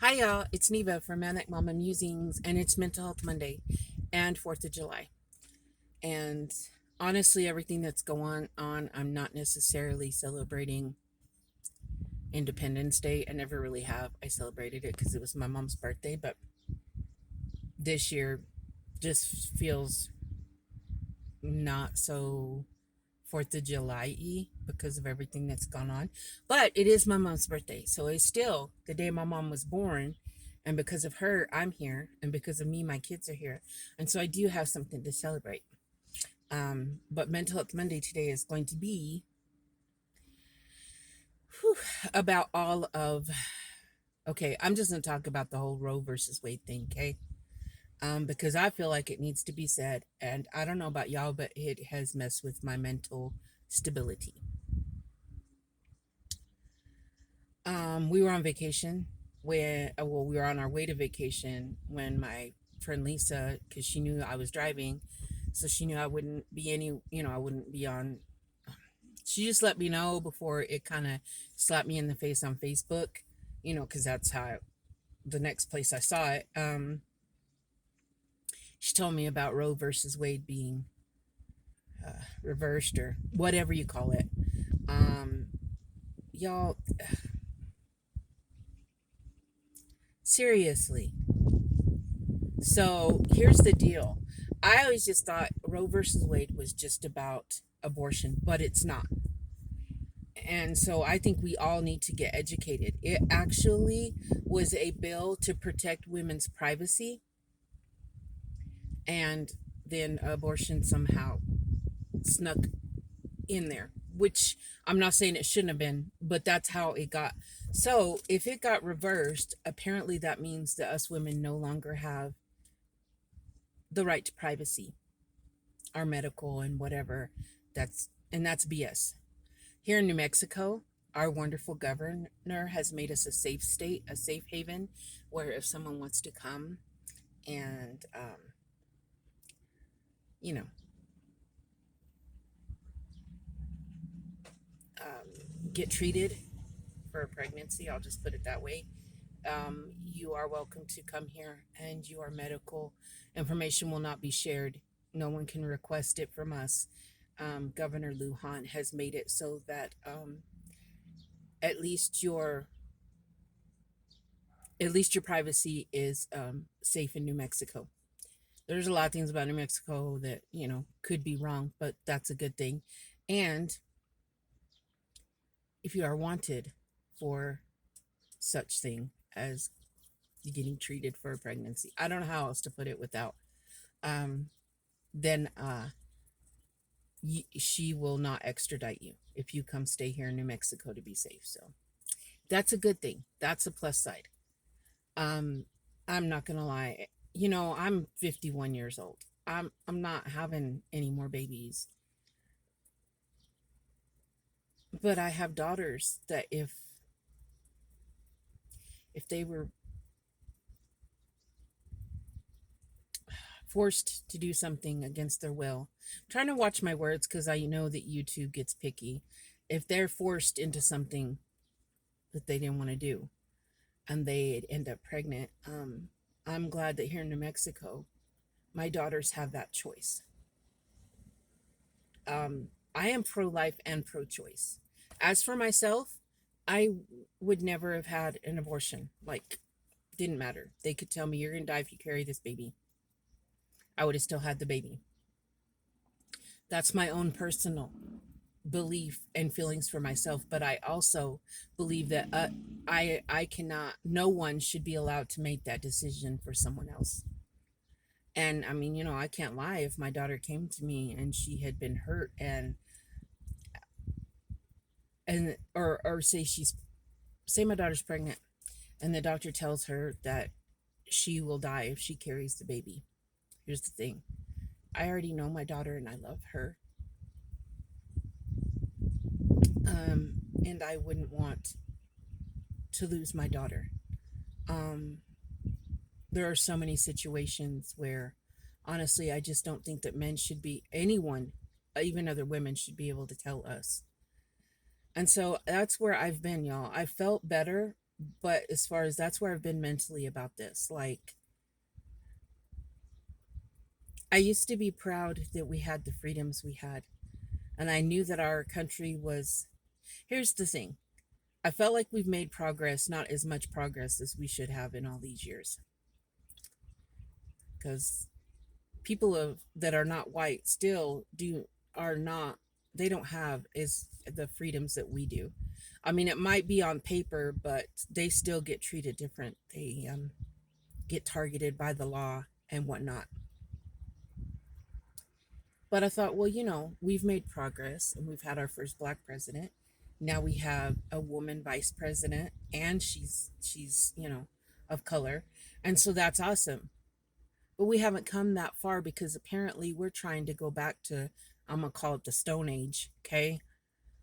Hi, y'all. It's Neva from Manic Mama Musings, and it's Mental Health Monday and 4th of July. And honestly, everything that's going on, I'm not necessarily celebrating Independence Day. I never really have. I celebrated it because it was my mom's birthday, but this year just feels not so 4th of July y because of everything that's gone on. But it is my mom's birthday. So it's still the day my mom was born. And because of her, I'm here. And because of me, my kids are here. And so I do have something to celebrate. But Mental Health Monday today is going to be whew, about all of, okay, I'm just going to talk about the whole Roe versus Wade thing, okay? Because I feel like it needs to be said. And I don't know about y'all, but it has messed with my mental stability. We were on vacation when, we were on our way to vacation when my friend Lisa, because she knew I was driving, so she knew I wouldn't be I wouldn't be on. She just let me know before it kind of slapped me in the face on Facebook, because that's how the next place I saw it. She told me about Roe versus Wade being reversed or whatever you call it. Um, y'all, seriously, so here's the deal. I always just thought Roe versus Wade was just about abortion, but it's not. And so I think we all need to get educated. It actually was a bill to protect women's privacy, and then abortion somehow snuck in there, which I'm not saying it shouldn't have been, but that's how it got. So if it got reversed, apparently that means that us women no longer have the right to privacy, our medical and whatever. That's BS. Here in New Mexico, our wonderful governor has made us a safe state, a safe haven, where if someone wants to come and, you know, get treated for a pregnancy, I'll just put it that way, you are welcome to come here, and your medical information will not be shared. No one can request it from us. Governor Lujan has made it so that at least your at least your privacy is safe in New Mexico. There's a lot of things about New Mexico that could be wrong, but that's a good thing. And if you are wanted for such thing as getting treated for a pregnancy, I don't know how else to put it without um, then she will not extradite you if you come stay here in New Mexico to be safe. So that's a good thing. That's a plus side. Um, I'm not gonna lie. I'm 51 years old. I'm not having any more babies, but I have daughters that if they were forced to do something against their will, I'm trying to watch my words because I know that YouTube gets picky. If they're forced into something that they didn't want to do and they end up pregnant, I'm glad that here in New Mexico, my daughters have that choice. I am pro life and pro choice. As for myself, I would never have had an abortion. Like, didn't matter. They could tell me you're going to die if you carry this baby. I would have still had the baby. That's my own personal belief and feelings for myself, but I also believe that I cannot, no one should be allowed to make that decision for someone else. And I mean, I can't lie. If my daughter came to me and she had been hurt and or say my daughter's pregnant and the doctor tells her that she will die if she carries the baby. Here's the thing. I already know my daughter and I love her. And I wouldn't want to lose my daughter. Um, there are so many situations where honestly I just don't think that men should be, anyone, even other women, should be able to tell us. And so that's where I've been, y'all. I felt better But as far as that's where I've been mentally about this, like, I used to be proud that we had the freedoms we had. And I knew that our country was. Here's the thing, I felt like we've made progress, not as much progress as we should have in all these years. Because people that are not white still are not, they don't have is the freedoms that we do. I mean, it might be on paper, but they still get treated different. They get targeted by the law and whatnot. But I thought, well, we've made progress and we've had our first black president. Now we have a woman vice president, and she's of color, and so that's awesome. But we haven't come that far because apparently we're trying to go back to, I'm gonna call it the Stone Age, okay,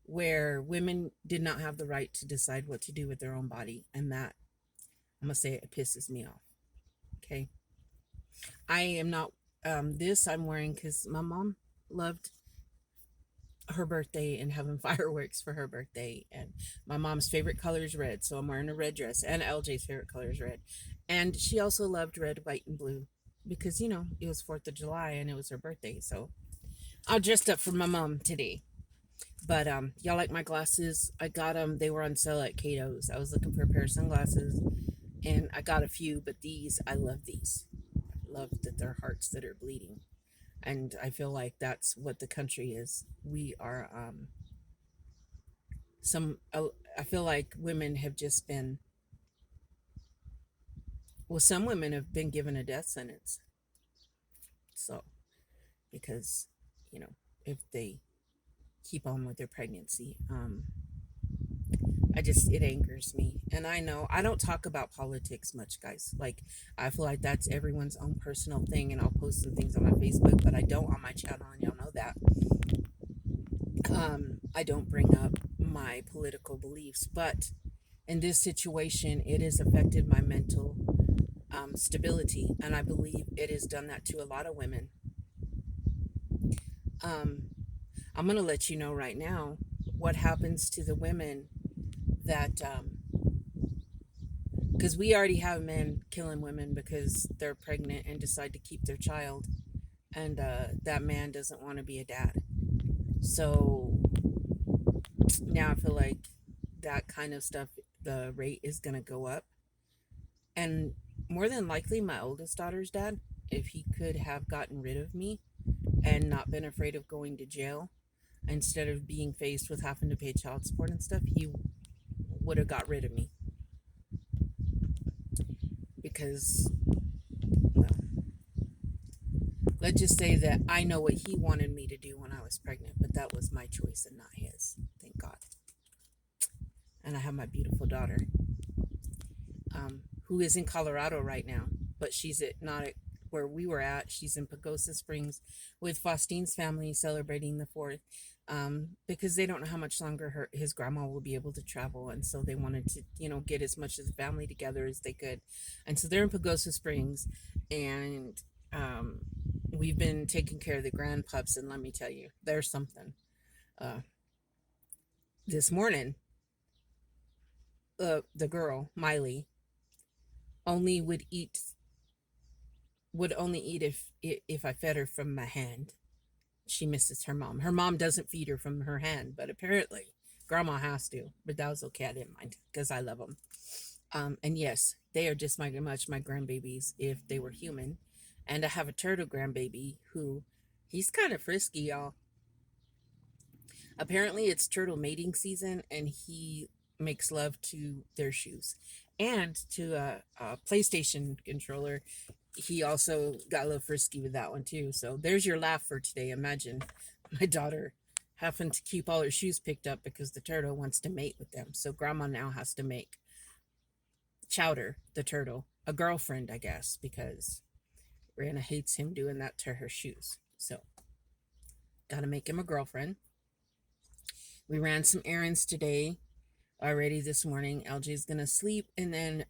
where women did not have the right to decide what to do with their own body, and that, I'm gonna say, it pisses me off. Okay, I am not. This I'm wearing because my mom loved her birthday and having fireworks for her birthday, and my mom's favorite color is red, so I'm wearing a red dress, and LJ's favorite color is red, and she also loved red, white, and blue because it was 4th of July and it was her birthday. So I dressed up for my mom today. But y'all like my glasses? I got them. They were on sale at Cato's. I was looking for a pair of sunglasses, and I got a few. But these, I love these. I love that they're hearts that are bleeding, and I feel like that's what the country is. We are some. I feel like women have just been. Well, some women have been given a death sentence. So because, you know, if they keep on with their pregnancy, it angers me. And I know I don't talk about politics much, guys. Like, I feel like that's everyone's own personal thing, and I'll post some things on my Facebook, but I don't on my channel, and y'all know that. I don't bring up my political beliefs, but in this situation, it has affected my mental stability, and I believe it has done that to a lot of women. Um, I'm going to let you know right now what happens to the women that, because we already have men killing women because they're pregnant and decide to keep their child, and that man doesn't want to be a dad. So now I feel like that kind of stuff, the rate is going to go up. And more than likely, my oldest daughter's dad, if he could have gotten rid of me and not been afraid of going to jail, instead of being faced with having to pay child support and stuff, he would have got rid of me. Because, well, let's just say that I know what he wanted me to do when I was pregnant, but that was my choice and not his. Thank God. And I have my beautiful daughter, who is in Colorado right now, but she's not at where we were at. She's in Pagosa Springs with Faustine's family celebrating the 4th, because they don't know how much longer his grandma will be able to travel. And so they wanted to, get as much of the family together as they could. And so they're in Pagosa Springs, and we've been taking care of the grand pups. And let me tell you, there's something. Uh, this morning, the girl, Miley, only would only eat if I fed her from my hand. She misses her mom. Her mom doesn't feed her from her hand, but apparently grandma has to. But that was okay. I didn't mind because I love them. And yes, they are just much my grandbabies if they were human. And I have a turtle grandbaby who, he's kind of frisky, y'all. Apparently it's turtle mating season, and he makes love to their shoes and to a PlayStation controller. He also got a little frisky with that one too. So there's your laugh for today. Imagine my daughter having to keep all her shoes picked up because the turtle wants to mate with them. So grandma now has to make Chowder, the turtle, a girlfriend, I guess, because Rana hates him doing that to her shoes. So gotta make him a girlfriend. We ran some errands today already this morning. LJ's gonna sleep, and then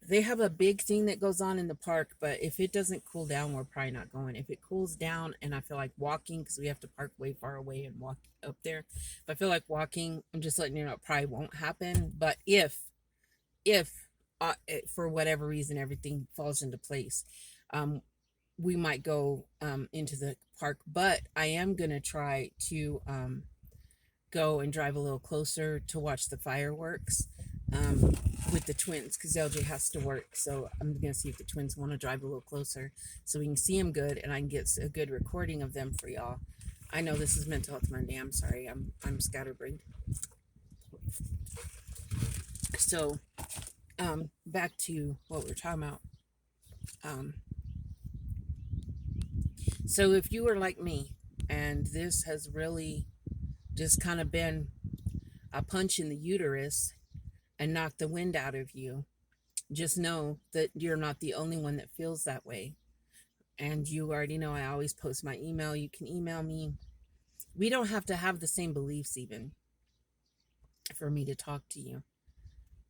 they have a big thing that goes on in the park, but if it doesn't cool down, we're probably not going. If it cools down and I feel like walking, because we have to park way far away and walk up there, if I feel like walking, I'm just letting you know it probably won't happen. But if if for whatever reason everything falls into place, um, we might go into the park. But I am going to try to go and drive a little closer to watch the fireworks um, with the twins because LJ has to work. So I'm going to see if the twins want to drive a little closer so we can see them good and I can get a good recording of them for y'all. I know this is Mental Health Monday. I'm sorry. I'm scatterbrained. So back to what we're talking about. Um, so if you were like me and this has really just kind of been a punch in the uterus and knocked the wind out of you, just know that you're not the only one that feels that way. And you already know I always post my email. You can email me. We don't have to have the same beliefs even for me to talk to you.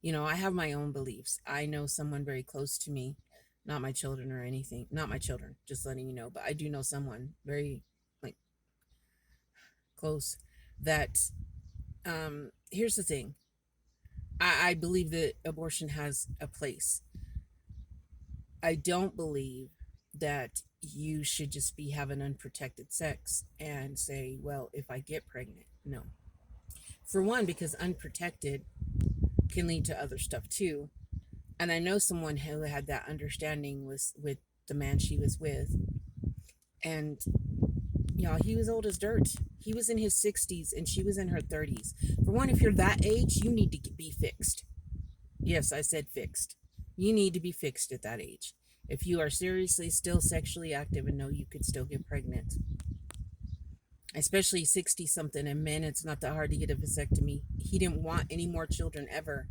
You know, I have my own beliefs. I know someone very close to me, not my children or anything, not my children, just letting you know, but I do know someone very like close that here's the thing. I believe that abortion has a place. I don't believe that you should just be having unprotected sex and say, well, if I get pregnant, no. For one, because unprotected can lead to other stuff too. And I know someone who had that understanding with the man she was with. And y'all, he was old as dirt. He was in his 60s and she was in her 30s. For one, if you're that age, you need to be fixed. Yes, I said fixed. You need to be fixed at that age. If you are seriously still sexually active and know you could still get pregnant, especially 60 something, and men, it's not that hard to get a vasectomy. He didn't want any more children ever,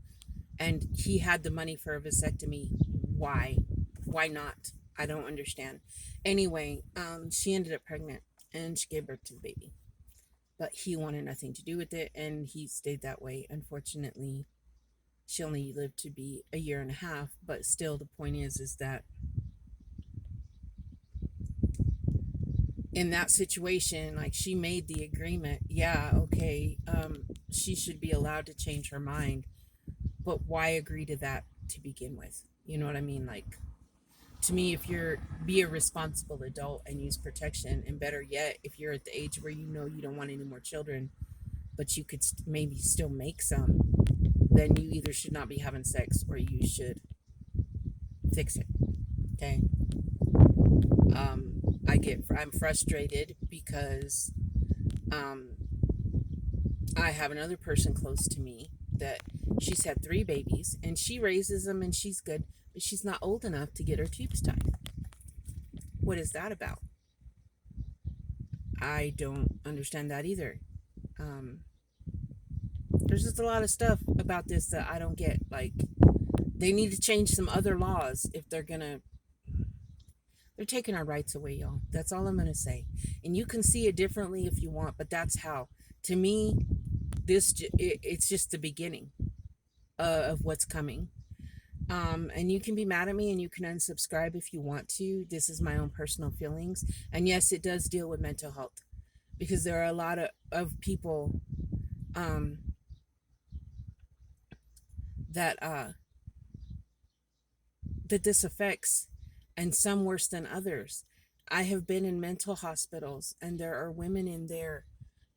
and he had the money for a vasectomy. Why? Why not? I don't understand. Anyway, she ended up pregnant and she gave birth to the baby, but he wanted nothing to do with it, and he stayed that way. Unfortunately, she only lived to be a year and a half, but still the point is that in that situation, like, she made the agreement, yeah, okay, she should be allowed to change her mind, but why agree to that to begin with? You know what I mean? Like, to me, if you're be a responsible adult and use protection, and better yet, if you're at the age where you know you don't want any more children but you could maybe still make some, then you either should not be having sex or you should fix it. Okay. I'm frustrated because um, I have another person close to me that she's had 3 babies and she raises them and she's good, but she's not old enough to get her tubes tied. What is that about? I don't understand that either. Um, there's just a lot of stuff about this that I don't get. Like, they need to change some other laws if they're taking our rights away, y'all. That's all I'm going to say. And you can see it differently if you want, but that's how. To me, it's just the beginning of what's coming. And you can be mad at me and you can unsubscribe if you want to. This is my own personal feelings. And yes, it does deal with mental health because there are a lot of people um, that that this affects, and some worse than others. I have been in mental hospitals, and there are women in there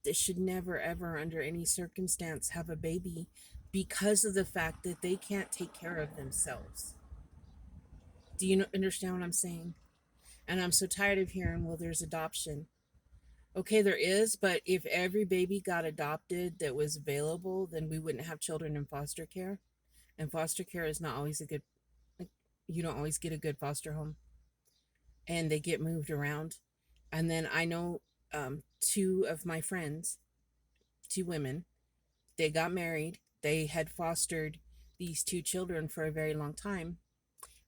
that should never, ever, under any circumstance, have a baby because of the fact that they can't take care of themselves. Do you understand what I'm saying? And I'm so tired of hearing, well, there's adoption. Okay, there is, but if every baby got adopted that was available, then we wouldn't have children in foster care. And foster care is not always a good, like, you don't always get a good foster home, and they get moved around. And then I know 2 of my friends, 2 women, they got married. They had fostered these 2 children for a very long time.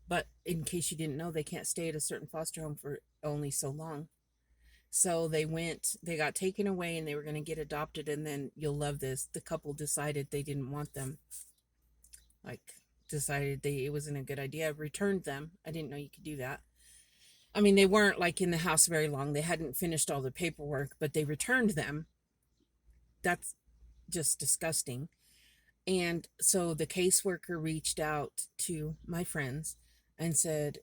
But in case you didn't know, they can't stay at a certain foster home for only so long. So they got taken away and they were going to get adopted. And then you'll love this. The couple decided they didn't want them. Like, decided it wasn't a good idea. Returned them. I didn't know you could do that. I mean, they weren't like in the house very long. They hadn't finished all the paperwork, but they returned them. That's just disgusting. And so the caseworker reached out to my friends and said,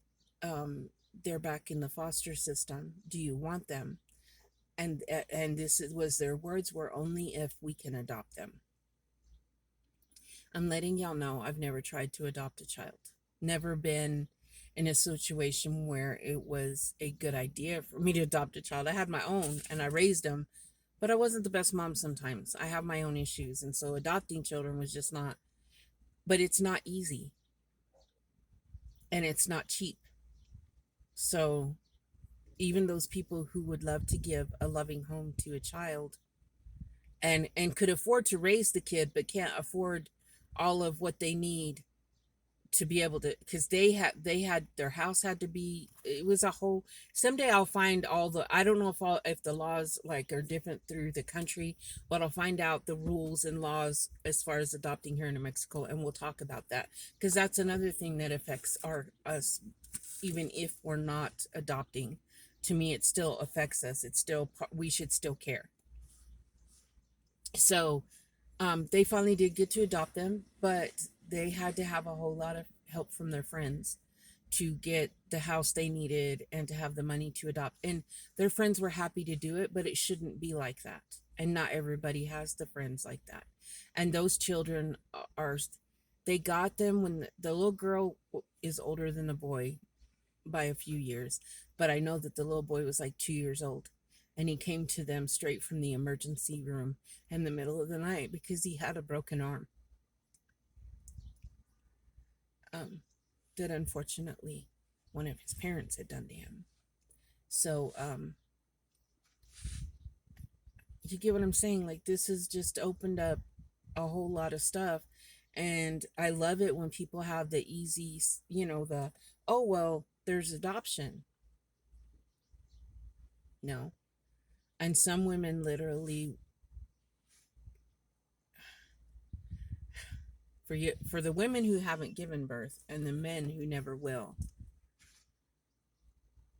they're back in the foster system. Do you want them? And was their words were, only if we can adopt them. I'm letting y'all know I've never tried to adopt a child. Never been in a situation where it was a good idea for me to adopt a child. I had my own and I raised them, but I wasn't the best mom sometimes. I have my own issues. And so adopting children was just not, but it's not easy and it's not cheap. So even those people who would love to give a loving home to a child and could afford to raise the kid but can't afford all of what they need to be able to, because they had their house had to be, it was a whole, someday I'll find all the, I don't know if the laws like are different through the country, but I'll find out the rules and laws as far as adopting here in New Mexico, and we'll talk about that, because that's another thing that affects us, even if we're not adopting. To me, it still affects us. It's still, we should still care. So they finally did get to adopt them, but they had to have a whole lot of help from their friends to get the house they needed and to have the money to adopt. And their friends were happy to do it, but it shouldn't be like that. And not everybody has the friends like that. And those children are, they got them when the little girl is older than the boy by a few years, but I know that the little boy was like 2 years old. And he came to them straight from the emergency room in the middle of the night because he had a broken arm, um, that unfortunately one of his parents had done to him. So, you get what I'm saying? Like, this has just opened up a whole lot of stuff. And I love it when people have the easy, oh, well, there's adoption. No. And some women literally, for the women who haven't given birth and the men who never will,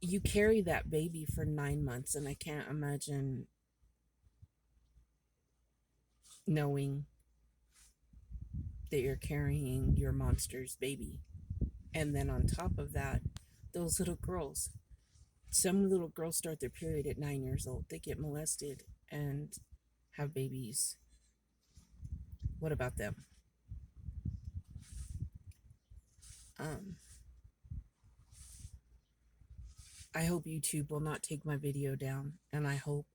you carry that baby for 9 months, and I can't imagine knowing that you're carrying your monster's baby. And then on top of that, those little girls, some little girls start their period at 9 years old. They get molested and have babies. What about them? um I hope YouTube will not take my video down, and I hope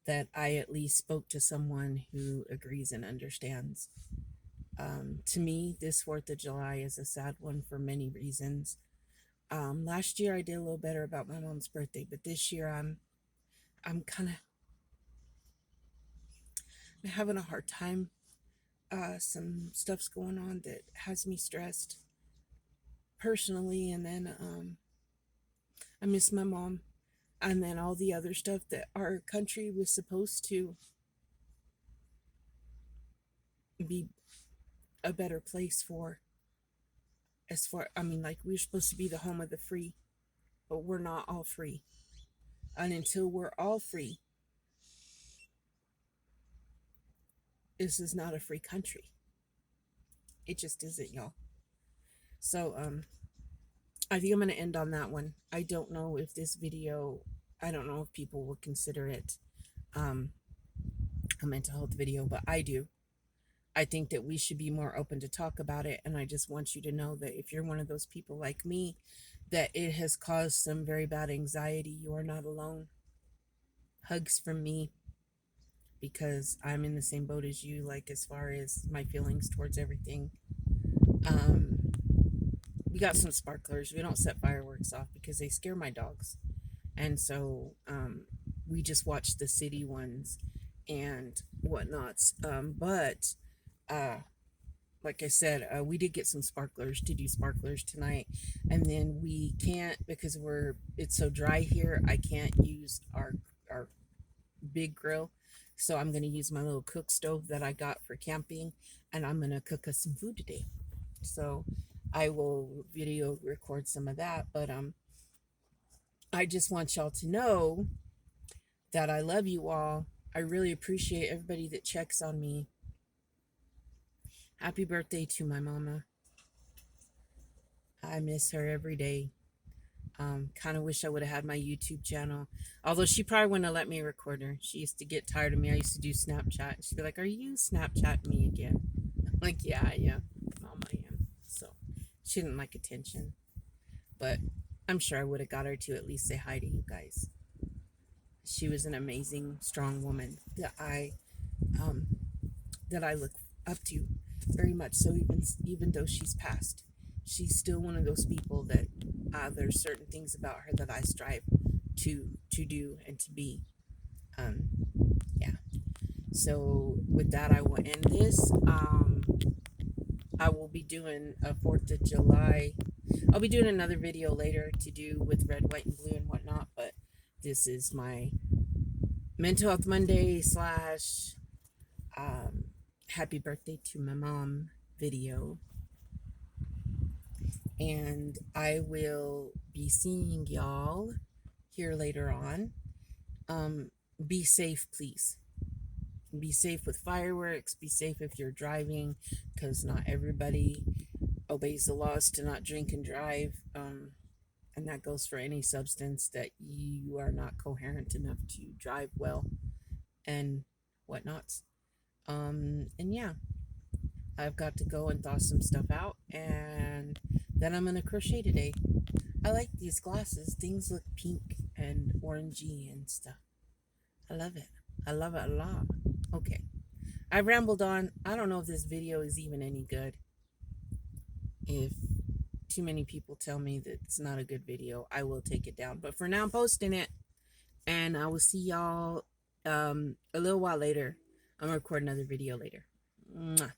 that I at least spoke to someone who agrees and understands. To me, this 4th of July is a sad one for many reasons. Last year I did a little better about my mom's birthday, but this year I'm kind of having a hard time. Some stuff's going on that has me stressed personally, and then I miss my mom, and then all the other stuff that our country was supposed to be a better place for. As far, I mean, like, we're supposed to be the home of the free, but we're not all free. And until we're all free, this is not a free country. It just isn't, y'all. So I think I'm going to end on that one. I don't know if this video, I don't know if people will consider it a mental health video, but I do. I think that we should be more open to talk about it. And I just want you to know that if you're one of those people like me, that it has caused some very bad anxiety, you are not alone. Hugs from me, because I'm in the same boat as you, like, as far as my feelings towards everything. Um, we got some sparklers. We don't set fireworks off because they scare my dogs. And so we just watch the city ones and whatnots. But like I said, we did get some sparklers to do sparklers tonight, and then we can't, because it's so dry here. I can't use our big grill, so I'm going to use my little cook stove that I got for camping, and I'm going to cook us some food today. So I will video record some of that, but I just want y'all to know that I love you all. I really appreciate everybody that checks on me. Happy birthday to my mama. I miss her every day. Kind of wish I would have had my YouTube channel. Although she probably wouldn't have let me record her. She used to get tired of me. I used to do Snapchat. She'd be like, "Are you Snapchatting me again?" I'm like, "Yeah, I am. Mom, I am." So she didn't like attention. But I'm sure I would have got her to at least say hi to you guys. She was an amazing, strong woman um, that I look up to very much. So even though she's passed, she's still one of those people that there's certain things about her that I strive to do and to be. Um, yeah. So with that, I will end this. I will be doing a 4th of July. I'll be doing another video later to do with red, white, and blue and whatnot. But this is my Mental Health Monday slash happy birthday to my mom video. And I will be seeing y'all here later on. Be safe, please. Be safe with fireworks. Be safe if you're driving, because not everybody obeys the laws to not drink and drive. And that goes for any substance that you are not coherent enough to drive well and whatnots. And yeah, I've got to go and thaw some stuff out, and then I'm gonna crochet today. I like these glasses. Things look pink and orangey and stuff. I love it. I love it a lot. Okay. I rambled on. I don't know if this video is even any good. If too many people tell me that it's not a good video, I will take it down. But for now, I'm posting it. And I will see y'all a little while later. I'm going to record another video later. Mwah.